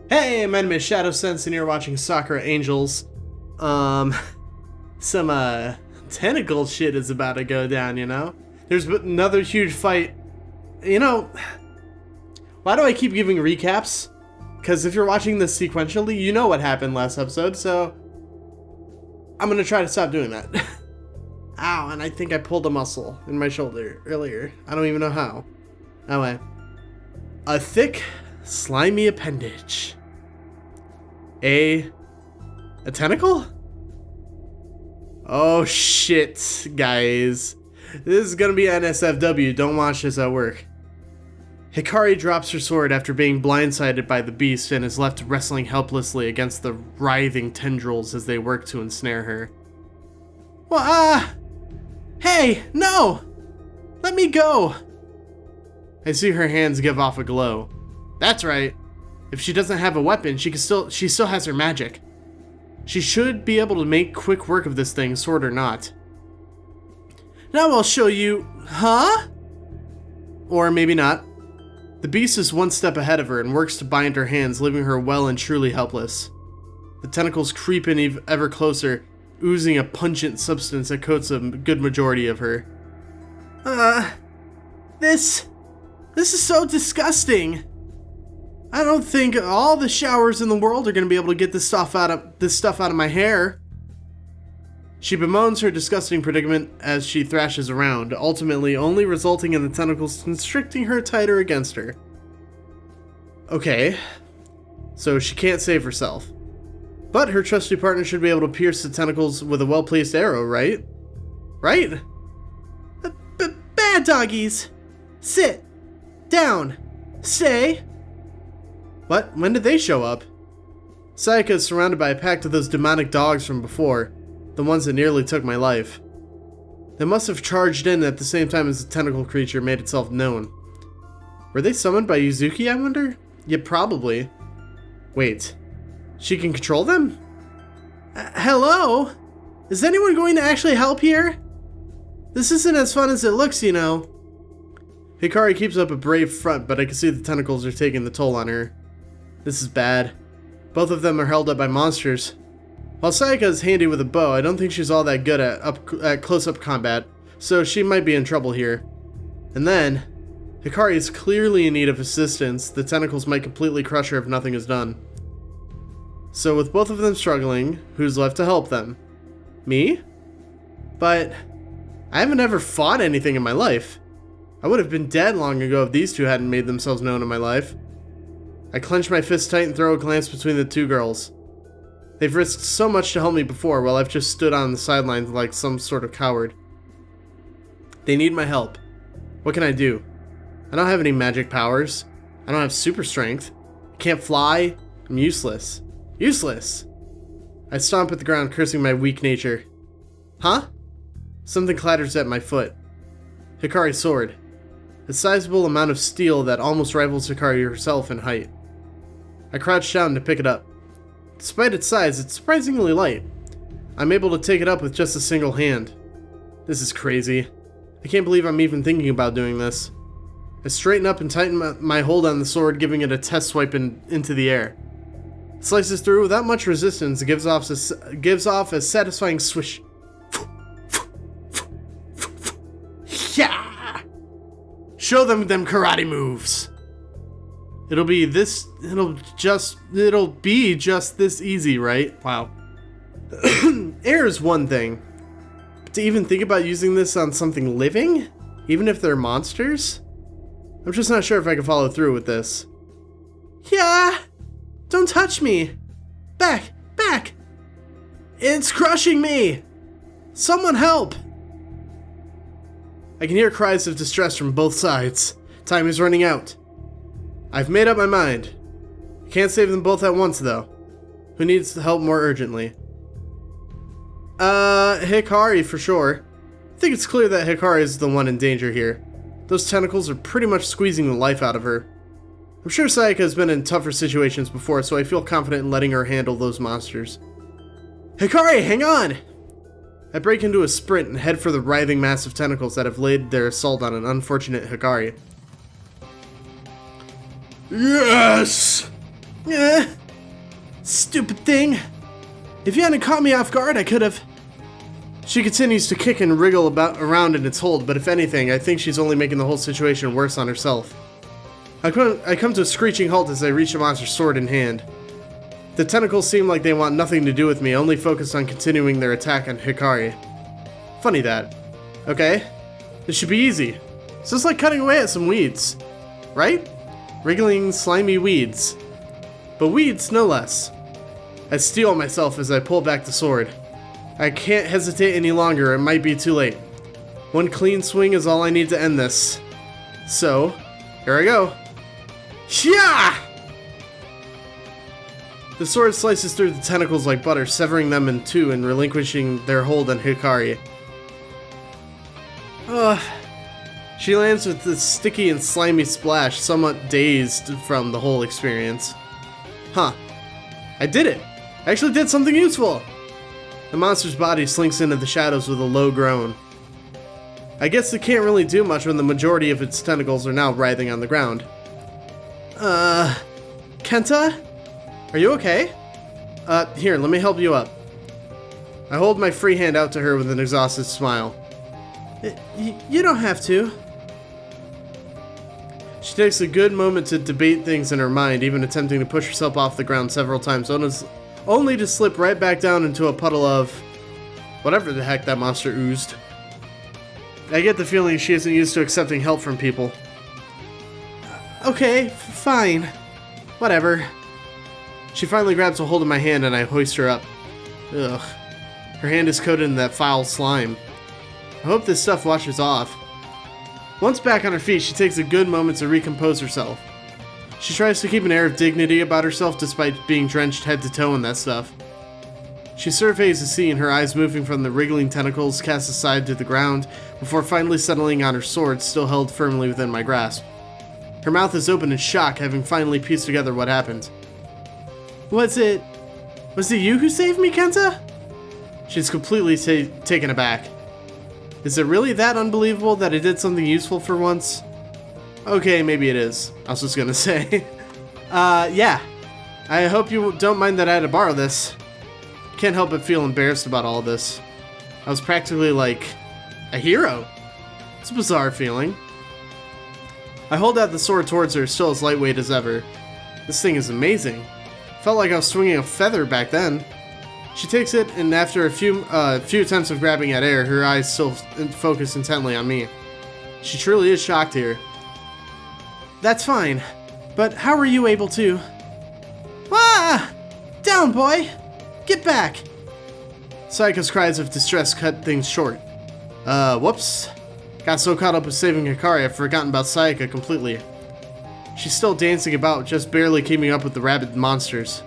Hey, my name is Shadowsense and you're watching Sakura Angels. Some tentacle shit is about to go down, you know? There's another huge fight. You know, why do I keep giving recaps? Because if you're watching this sequentially, you know what happened last episode, so I'm gonna try to stop doing that. Ow, and I think I pulled a muscle in my shoulder earlier. I don't even know how. Anyway. A thick, slimy appendage. A tentacle? Oh shit, guys. This is gonna be NSFW, don't watch this at work. Hikari drops her sword after being blindsided by the beast and is left wrestling helplessly against the writhing tendrils as they work to ensnare her. Well, hey, no! Let me go! I see her hands give off a glow. That's right. If she doesn't have a weapon, she still has her magic. She should be able to make quick work of this thing, sword or not. Now I'll show you, huh? Or maybe not. The beast is one step ahead of her and works to bind her hands, leaving her well and truly helpless. The tentacles creep in ever closer, oozing a pungent substance that coats a good majority of her. This is so disgusting. I don't think all the showers in the world are going to be able to get this stuff out of my hair. She bemoans her disgusting predicament as she thrashes around, ultimately only resulting in the tentacles constricting her tighter against her. Okay, so she can't save herself. But her trusty partner should be able to pierce the tentacles with a well-placed arrow, right? Right? Bad doggies! Sit! Down! Stay! What? When did they show up? Sayaka is surrounded by a pack of those demonic dogs from before, the ones that nearly took my life. They must have charged in at the same time as the tentacle creature made itself known. Were they summoned by Yuzuki, I wonder? Yeah, probably. Wait, she can control them? Hello? Is anyone going to actually help here? This isn't as fun as it looks, you know. Hikari keeps up a brave front, but I can see the tentacles are taking the toll on her. This is bad. Both of them are held up by monsters. While Sayaka is handy with a bow, I don't think she's all that good at close-up combat, so she might be in trouble here. And then, Hikari is clearly in need of assistance. The tentacles might completely crush her if nothing is done. So with both of them struggling, who's left to help them? Me? But I haven't ever fought anything in my life. I would have been dead long ago if these two hadn't made themselves known in my life. I clench my fist tight and throw a glance between the two girls. They've risked so much to help me before while I've just stood on the sidelines like some sort of coward. They need my help. What can I do? I don't have any magic powers. I don't have super strength. I can't fly. I'm useless. Useless! I stomp at the ground, cursing my weak nature. Huh? Something clatters at my foot. Hikari's sword. A sizable amount of steel that almost rivals Hikari herself in height. I crouch down to pick it up. Despite its size, it's surprisingly light. I'm able to take it up with just a single hand. This is crazy. I can't believe I'm even thinking about doing this. I straighten up and tighten my hold on the sword, giving it a test swipe into the air. It slices through without much resistance, gives off a satisfying swish. Yeah! Show them karate moves. It'll be just this easy, right? Wow. Air is one thing. But to even think about using this on something living? Even if they're monsters? I'm just not sure if I can follow through with this. Yeah! Don't touch me! Back! Back! It's crushing me! Someone help! I can hear cries of distress from both sides. Time is running out. I've made up my mind. I can't save them both at once, though. Who needs help more urgently? Hikari for sure. I think it's clear that Hikari is the one in danger here. Those tentacles are pretty much squeezing the life out of her. I'm sure Sayaka has been in tougher situations before, so I feel confident in letting her handle those monsters. Hikari, hang on! I break into a sprint and head for the writhing mass of tentacles that have laid their assault on an unfortunate Hikari. Yes! Stupid thing! If you hadn't caught me off guard, I could've... She continues to kick and wriggle around in its hold, but if anything, I think she's only making the whole situation worse on herself. I come to a screeching halt as I reach the monster's sword in hand. The tentacles seem like they want nothing to do with me, only focused on continuing their attack on Hikari. Funny that. Okay, this should be easy. It's just like cutting away at some weeds. Right? Wriggling, slimy weeds. But weeds, no less. I steel myself as I pull back the sword. I can't hesitate any longer, it might be too late. One clean swing is all I need to end this. So, here I go. Yeah! The sword slices through the tentacles like butter, severing them in two and relinquishing their hold on Hikari. She lands with this sticky and slimy splash, somewhat dazed from the whole experience. Huh. I did it! I actually did something useful! The monster's body slinks into the shadows with a low groan. I guess it can't really do much when the majority of its tentacles are now writhing on the ground. Kenta? Are you okay? Here, let me help you up. I hold my free hand out to her with an exhausted smile. You don't have to. She takes a good moment to debate things in her mind, even attempting to push herself off the ground several times, only to slip right back down into a puddle of... whatever the heck that monster oozed. I get the feeling she isn't used to accepting help from people. Okay, fine. Whatever. She finally grabs a hold of my hand and I hoist her up. Ugh. Her hand is coated in that foul slime. I hope this stuff washes off. Once back on her feet, she takes a good moment to recompose herself. She tries to keep an air of dignity about herself despite being drenched head to toe in that stuff. She surveys the scene, her eyes moving from the wriggling tentacles cast aside to the ground, before finally settling on her sword, still held firmly within my grasp. Her mouth is open in shock, having finally pieced together what happened. Was it you who saved me, Kenta? She's completely taken aback. Is it really that unbelievable that I did something useful for once? Okay, maybe it is. I was just gonna say. Yeah. I hope you don't mind that I had to borrow this. Can't help but feel embarrassed about all this. I was practically like a hero. It's a bizarre feeling. I hold out the sword towards her, still as lightweight as ever. This thing is amazing. Felt like I was swinging a feather back then. She takes it, and after a few attempts of grabbing at air, her eyes still focus intently on me. She truly is shocked here. That's fine, but how were you able to... Ah! Down, boy! Get back! Sayaka's cries of distress cut things short. Whoops. Got so caught up with saving Hikari, I've forgotten about Sayaka completely. She's still dancing about, just barely keeping up with the rabid monsters.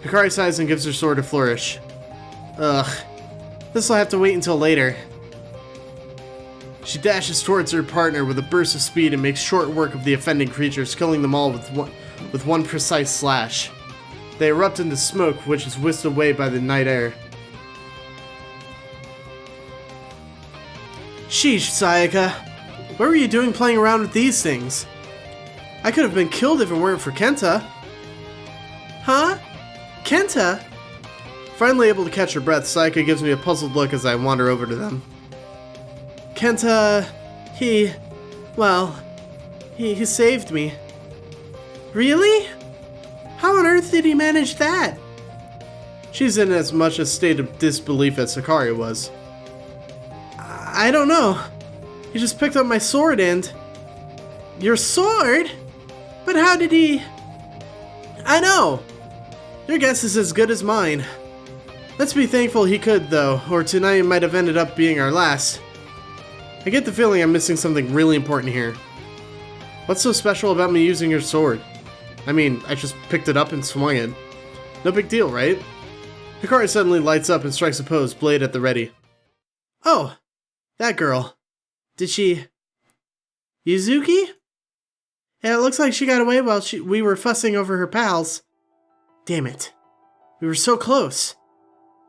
Hikari sighs and gives her sword a flourish. Ugh. This'll have to wait until later. She dashes towards her partner with a burst of speed and makes short work of the offending creatures, killing them all with one precise slash. They erupt into smoke, which is whisked away by the night air. Sheesh, Sayaka. What were you doing playing around with these things? I could have been killed if it weren't for Kenta. Huh? Kenta? Finally able to catch her breath, Sayaka gives me a puzzled look as I wander over to them. Kenta... he saved me. Really? How on earth did he manage that? She's in as much a state of disbelief as Sakura was. I don't know. He just picked up my sword and... Your sword? But how did he... I know! Your guess is as good as mine. Let's be thankful he could, though, or tonight might have ended up being our last. I get the feeling I'm missing something really important here. What's so special about me using your sword? I mean, I just picked it up and swung it. No big deal, right? Hikari suddenly lights up and strikes a pose, blade at the ready. Oh, that girl. Did she... Yuzuki? Yeah, it looks like she got away while we were fussing over her pals. Damn it. We were so close.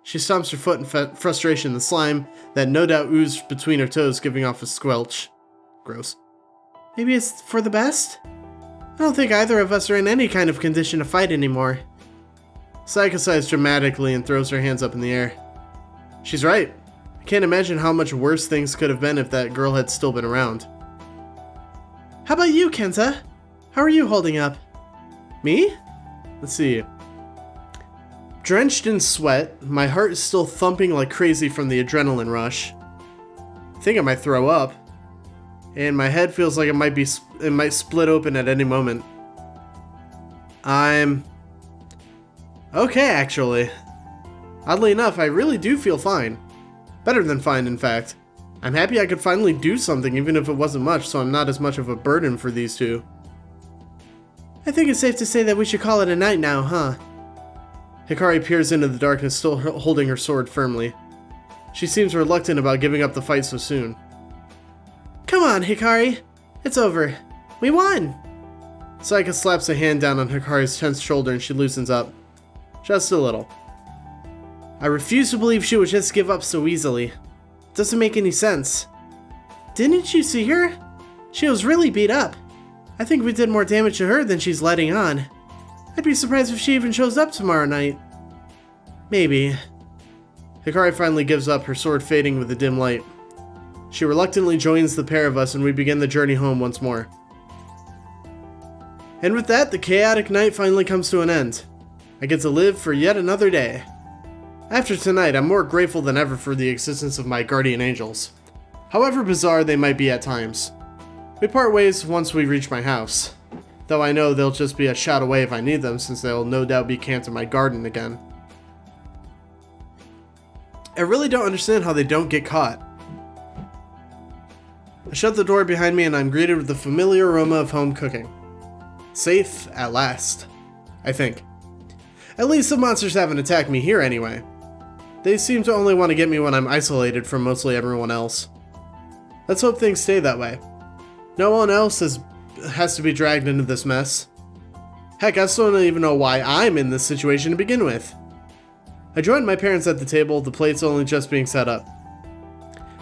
She stomps her foot in frustration, the slime that no doubt oozed between her toes, giving off a squelch. Gross. Maybe it's for the best? I don't think either of us are in any kind of condition to fight anymore. Sayaka sighs dramatically and throws her hands up in the air. She's right. I can't imagine how much worse things could have been if that girl had still been around. How about you, Kenta? How are you holding up? Me? Let's see. Drenched in sweat, my heart is still thumping like crazy from the adrenaline rush. I think I might throw up. And my head feels like it might split open at any moment. I'm okay, actually. Oddly enough, I really do feel fine. Better than fine, in fact. I'm happy I could finally do something, even if it wasn't much, so I'm not as much of a burden for these two. I think it's safe to say that we should call it a night now, huh? Hikari peers into the darkness, still holding her sword firmly. She seems reluctant about giving up the fight so soon. Come on, Hikari. It's over. We won! Sayaka slaps a hand down on Hikari's tense shoulder and she loosens up. Just a little. I refuse to believe she would just give up so easily. It doesn't make any sense. Didn't you see her? She was really beat up. I think we did more damage to her than she's letting on. I'd be surprised if she even shows up tomorrow night. Maybe. Hikari finally gives up, her sword fading with the dim light. She reluctantly joins the pair of us and we begin the journey home once more. And with that, the chaotic night finally comes to an end. I get to live for yet another day. After tonight, I'm more grateful than ever for the existence of my guardian angels. However bizarre they might be at times. We part ways once we reach my house. Though I know they'll just be a shot away if I need them, since they'll no doubt be camped in my garden again. I really don't understand how they don't get caught. I shut the door behind me and I'm greeted with the familiar aroma of home cooking. Safe at last, I think. At least the monsters haven't attacked me here anyway. They seem to only want to get me when I'm isolated from mostly everyone else. Let's hope things stay that way. No one else has to be dragged into this mess. Heck, I still don't even know why I'm in this situation to begin with. I joined my parents at the table, the plates only just being set up.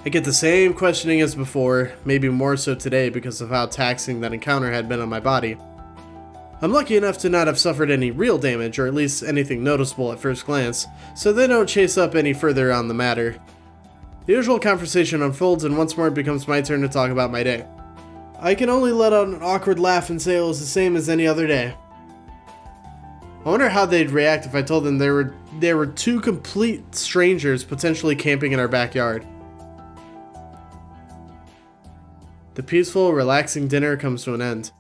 I get the same questioning as before, maybe more so today because of how taxing that encounter had been on my body. I'm lucky enough to not have suffered any real damage, or at least anything noticeable at first glance, so they don't chase up any further on the matter. The usual conversation unfolds and once more it becomes my turn to talk about my day. I can only let out an awkward laugh and say it was the same as any other day. I wonder how they'd react if I told them there were two complete strangers potentially camping in our backyard. The peaceful, relaxing dinner comes to an end.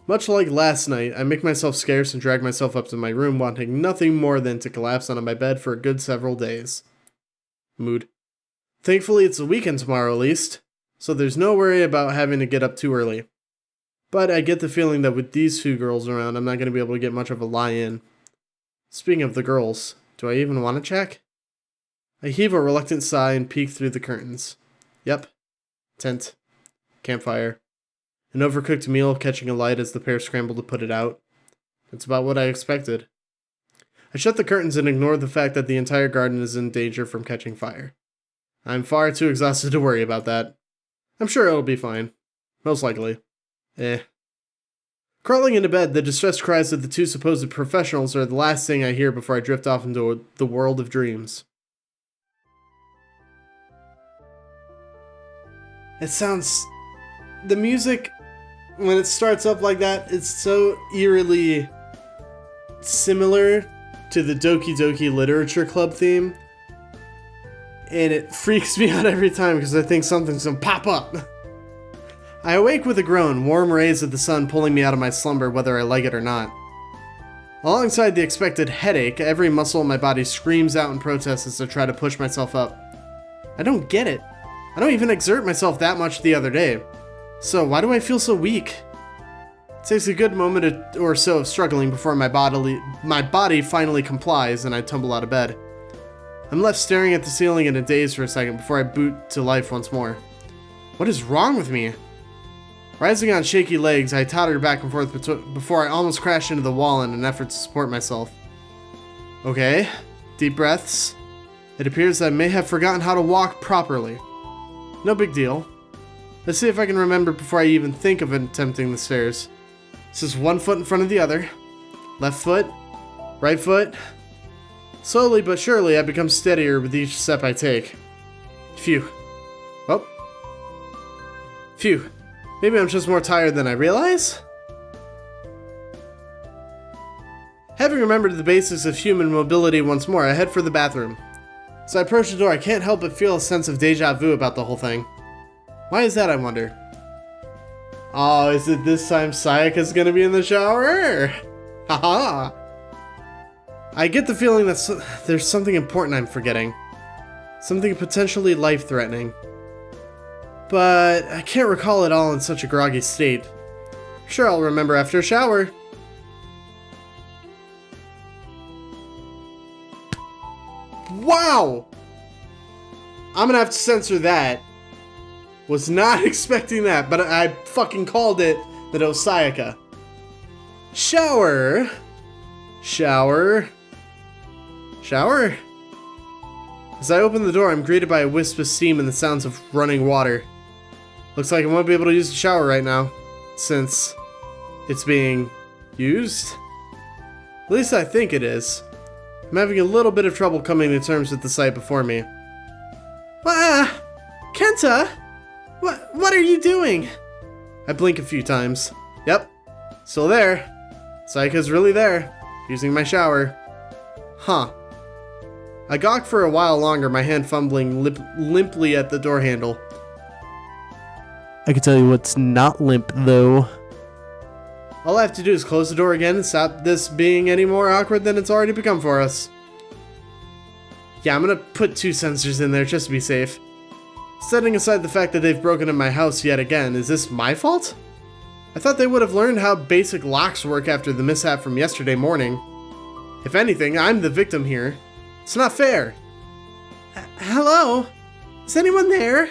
Much like last night, I make myself scarce and drag myself up to my room, wanting nothing more than to collapse onto my bed for a good several days. Mood. Thankfully, it's the weekend tomorrow at least, so there's no worry about having to get up too early. But I get the feeling that with these two girls around, I'm not going to be able to get much of a lie-in. Speaking of the girls, do I even want to check? I heave a reluctant sigh and peek through the curtains. Yep. Tent. Campfire. An overcooked meal catching a light as the pair scramble to put it out. It's about what I expected. I shut the curtains and ignore the fact that the entire garden is in danger from catching fire. I'm far too exhausted to worry about that. I'm sure it'll be fine. Most likely. Crawling into bed, the distressed cries of the two supposed professionals are the last thing I hear before I drift off into the world of dreams. It sounds... The music, when it starts up like that, it's so eerily similar to the Doki Doki Literature Club theme. And it freaks me out every time because I think something's gonna pop up. I awake with a groan, warm rays of the sun pulling me out of my slumber whether I like it or not. Alongside the expected headache, every muscle in my body screams out in protest as I try to push myself up. I don't get it. I don't even exert myself that much the other day. So why do I feel so weak? It takes a good moment or so of struggling before my body finally complies and I tumble out of bed. I'm left staring at the ceiling in a daze for a second before I boot to life once more. What is wrong with me? Rising on shaky legs, I totter back and forth before I almost crash into the wall in an effort to support myself. Okay, deep breaths. It appears I may have forgotten how to walk properly. No big deal. Let's see if I can remember before I even think of attempting the stairs. This is one foot in front of the other. Left foot, right foot, Slowly but surely, I become steadier with each step I take. Phew. Oh. Phew. Maybe I'm just more tired than I realize? Having remembered the basics of human mobility once more, I head for the bathroom. As I approach the door, I can't help but feel a sense of deja vu about the whole thing. Why is that, I wonder? Oh, is it this time Sayaka's gonna be in the shower? Haha! I get the feeling that there's something important I'm forgetting. Something potentially life-threatening. But I can't recall it all in such a groggy state. Sure, I'll remember after a shower. Wow! I'm gonna have to censor that. Was not expecting that, but I fucking called it that it was Sayaka. Shower. Shower. Shower? As I open the door, I'm greeted by a wisp of steam and the sounds of running water. Looks like I won't be able to use the shower right now, since it's being used. At least I think it is. I'm having a little bit of trouble coming to terms with the sight before me. Kenta? What are you doing? I blink a few times. Yep, still there. Sayaka's really there, using my shower. Huh. I gawk for a while longer, my hand fumbling limply at the door handle. I can tell you what's not limp, though. All I have to do is close the door again and stop this being any more awkward than it's already become for us. Yeah, I'm gonna put 2 sensors in there just to be safe. Setting aside the fact that they've broken in my house yet again, is this my fault? I thought they would have learned how basic locks work after the mishap from yesterday morning. If anything, I'm the victim here. It's not fair. Hello? Is anyone there?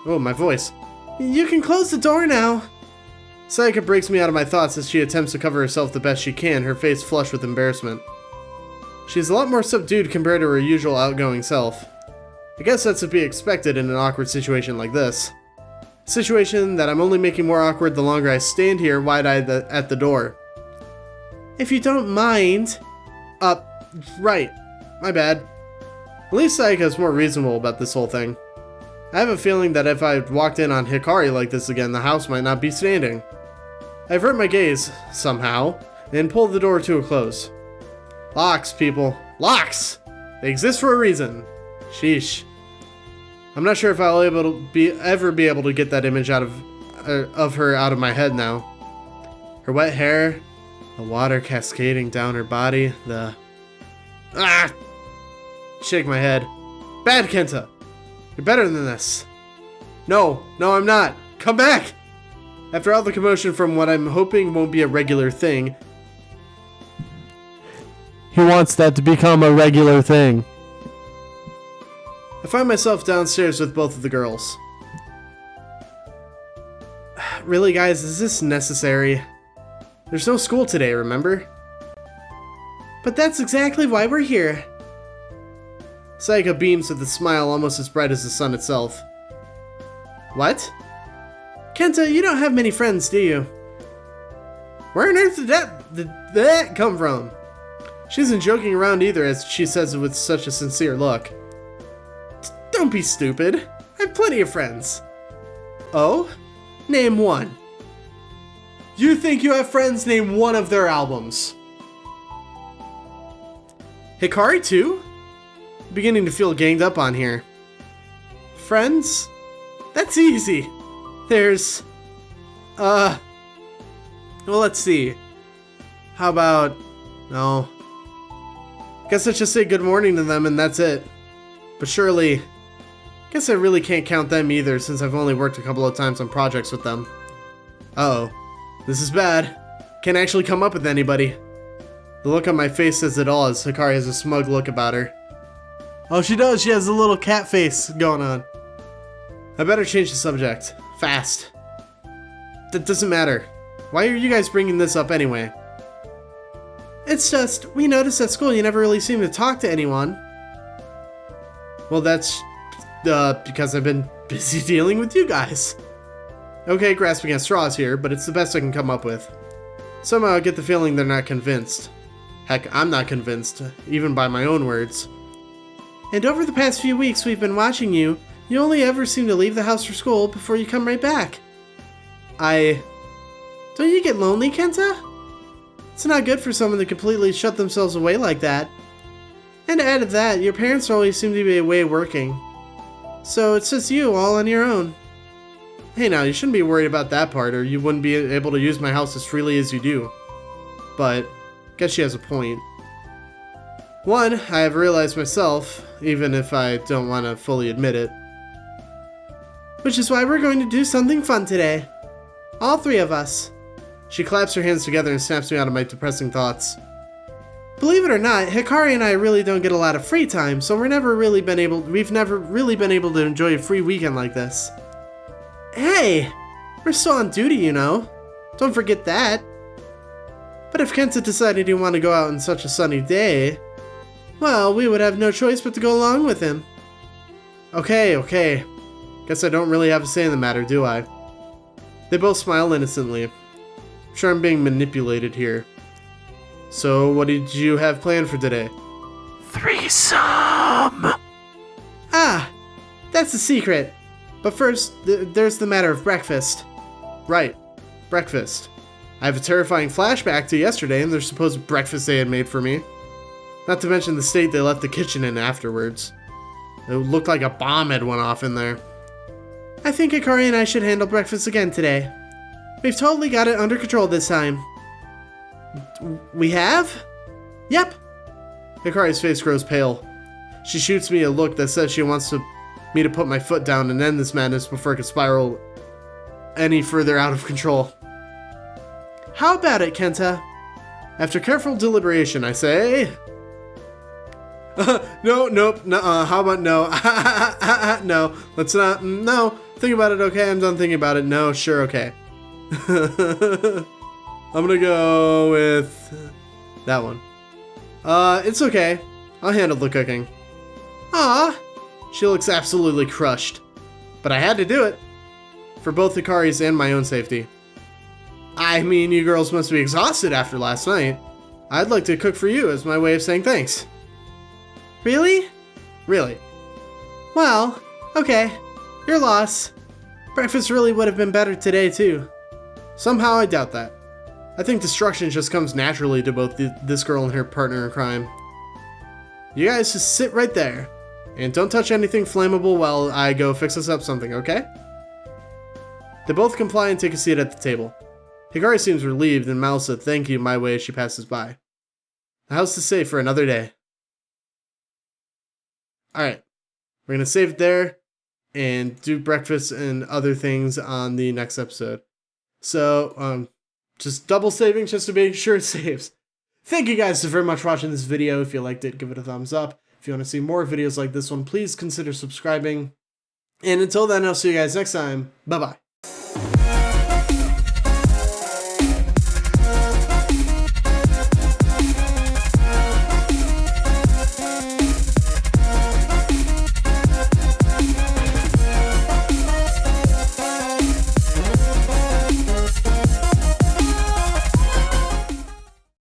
Oh, my voice. You can close the door now. Sayaka breaks me out of my thoughts as she attempts to cover herself the best she can, her face flushed with embarrassment. She's a lot more subdued compared to her usual outgoing self. I guess that's to be expected in an awkward situation like this. A situation that I'm only making more awkward the longer I stand here wide-eyed at the door. If you don't mind... right. My bad. At least Sayaka's more reasonable about this whole thing. I have a feeling that if I walked in on Hikari like this again, the house might not be standing. I avert my gaze, somehow, and pull the door to a close. Locks, people. Locks! They exist for a reason. Sheesh. I'm not sure if I'll ever be able to get that image out of her out of my head now. Her wet hair, the water cascading down her body, the... Shake my head. Bad, Kenta! You're better than this. No, I'm not. Come back! After all the commotion from what I'm hoping won't be a regular thing... He wants that to become a regular thing. I find myself downstairs with both of the girls. Really, guys, is this necessary? There's no school today, remember? But that's exactly why we're here. Sayaka beams with a smile almost as bright as the sun itself. What? Kenta, you don't have many friends, do you? Where on earth did that come from? She isn't joking around either, as she says it with such a sincere look. Don't be stupid. I have plenty of friends. Oh? Name one. You think you have friends? Name one of their albums. Hikari too? Beginning to feel ganged up on here. Friends? That's easy. There's... Well, let's see. How about... No. Guess let's just say good morning to them and that's it. But surely... Guess I really can't count them either since I've only worked a couple of times on projects with them. Uh-oh. This is bad. Can't actually come up with anybody. The look on my face says it all as Hikari has a smug look about her. Oh, she does. She has a little cat face going on. I better change the subject. Fast. That doesn't matter. Why are you guys bringing this up anyway? It's just, we noticed at school you never really seem to talk to anyone. Well, that's, because I've been busy dealing with you guys. Okay, grasping at straws here, but it's the best I can come up with. Somehow I get the feeling they're not convinced. Heck, I'm not convinced, even by my own words. And over the past few weeks we've been watching you, you only ever seem to leave the house for school before you come right back. Don't you get lonely, Kenta? It's not good for someone to completely shut themselves away like that. And to add to that, your parents always seem to be away working. So it's just you, all on your own. Hey now, you shouldn't be worried about that part, or you wouldn't be able to use my house as freely as you do. But, guess she has a point. One, I have realized myself, even if I don't want to fully admit it. Which is why we're going to do something fun today. All three of us. She claps her hands together and snaps me out of my depressing thoughts. Believe it or not, Hikari and I really don't get a lot of free time, so we've never really been able to enjoy a free weekend like this. Hey! We're still on duty, you know. Don't forget that. But if Kenta decided he wanted to go out on such a sunny day, well, we would have no choice but to go along with him. Okay. Guess I don't really have a say in the matter, do I? They both smile innocently. I'm sure I'm being manipulated here. So, what did you have planned for today? Threesome! Ah! That's a secret. But first, there's the matter of breakfast. Right. Breakfast. I have a terrifying flashback to yesterday and their supposed breakfast they had made for me. Not to mention the state they left the kitchen in afterwards. It looked like a bomb had went off in there. I think Hikari and I should handle breakfast again today. We've totally got it under control this time. We have? Yep. Hikari's face grows pale. She shoots me a look that says she wants me to put my foot down and end this madness before it can spiral any further out of control. How about it, Kenta? After careful deliberation, I say... Nope, how about no? No, let's not, no. Think about it, okay? I'm done thinking about it. No, sure, okay. I'm gonna go with that one. It's okay. I'll handle the cooking. Ah, she looks absolutely crushed. But I had to do it. For both Hikari's and my own safety. I mean, you girls must be exhausted after last night. I'd like to cook for you as my way of saying thanks. Really? Really. Well, okay. Your loss. Breakfast really would have been better today, too. Somehow I doubt that. I think destruction just comes naturally to both this girl and her partner in crime. You guys just sit right there. And don't touch anything flammable while I go fix us up something, okay? They both comply and take a seat at the table. Hikari seems relieved and mouths a thank you my way as she passes by. The house is safe for another day. Alright, we're going to save it there and do breakfast and other things on the next episode. So, just double saving just to make sure it saves. Thank you guys so very much for watching this video. If you liked it, give it a thumbs up. If you want to see more videos like this one, please consider subscribing. And until then, I'll see you guys next time. Bye-bye.